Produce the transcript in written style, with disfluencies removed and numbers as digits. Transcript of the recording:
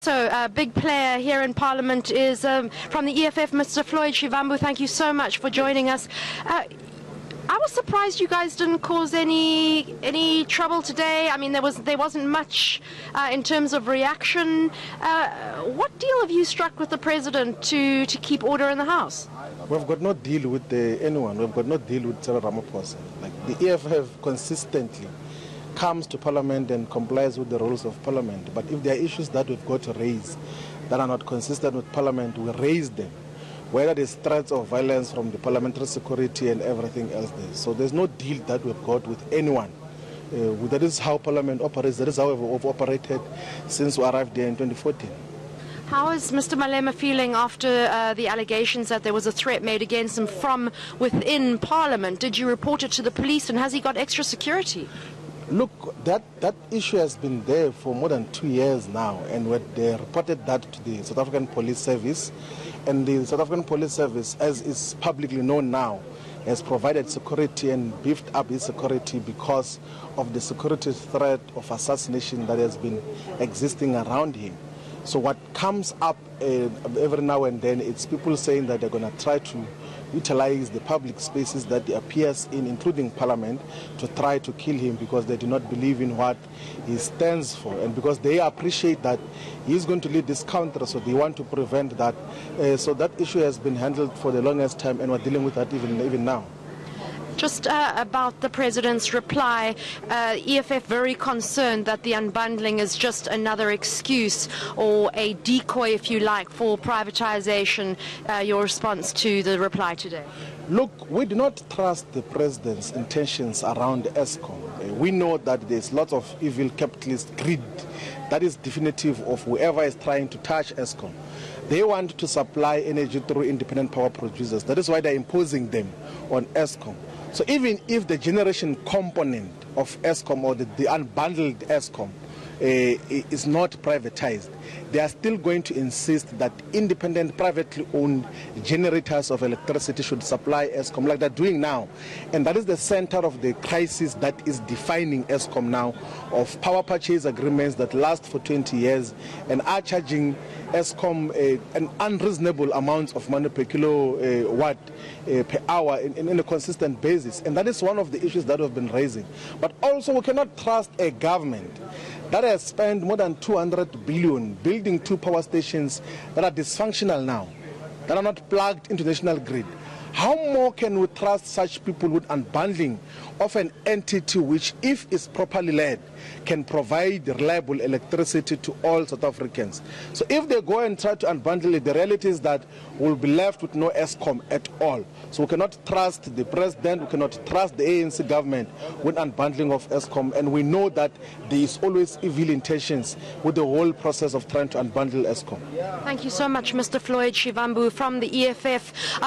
So a big player here in Parliament is from the EFF, Mr. Floyd Shivambu. Thank you so much for joining us. I was surprised you guys didn't cause any trouble today. I mean, there wasn't much in terms of reaction. What deal have you struck with the President to keep order in the House? We've got no deal with anyone. We've got no deal with Cyril Ramaphosa. Like the EFF consistently comes to Parliament and complies with the rules of Parliament. But if there are issues that we've got to raise that are not consistent with Parliament, we raise them. Whether there's threats of violence from the parliamentary security and everything else there. So there's no deal that we've got with anyone. That is how Parliament operates. That is how we've operated since we arrived there in 2014. How is Mr. Malema feeling after the allegations that there was a threat made against him from within Parliament? Did you report it to the police, and has he got extra security? Look, that issue has been there for more than 2 years now, and they reported that to the South African Police Service, and the South African Police Service, as is publicly known now, has provided security and beefed up his security because of the security threat of assassination that has been existing around him. So what comes up every now and then, it's people saying that they're going to try to utilize the public spaces that he appears in, including Parliament, to try to kill him because they do not believe in what he stands for, and because they appreciate that he's going to lead this country, so they want to prevent that. So that issue has been handled for the longest time, and we're dealing with that even now. Just about the President's reply, EFF very concerned that the unbundling is just another excuse or a decoy, if you like, for privatization. Your response to the reply today? Look, we do not trust the President's intentions around Eskom. We know that there's lots of evil capitalist greed that is definitive of whoever is trying to touch Eskom. They want to supply energy through independent power producers. That is why they're imposing them on Eskom. So even if the generation component of Eskom or the unbundled Eskom is not privatized, they are still going to insist that independent privately owned generators of electricity should supply Eskom like they're doing now. And that is the center of the crisis that is defining Eskom now, of power purchase agreements that last for 20 years and are charging Eskom an unreasonable amount of money per kilowatt per hour in a consistent basis. And that is one of the issues that we've been raising. But also we cannot trust a government that has spent more than 200 billion building 2 power stations that are dysfunctional now, that are not plugged into the national grid. How more can we trust such people with unbundling of an entity which, if it's properly led, can provide reliable electricity to all South Africans? So if they go and try to unbundle it, the reality is that we'll be left with no Eskom at all. So we cannot trust the President, we cannot trust the ANC government with unbundling of Eskom, and we know that there is always evil intentions with the whole process of trying to unbundle Eskom. Thank you so much, Mr. Floyd Shivambu from the EFF.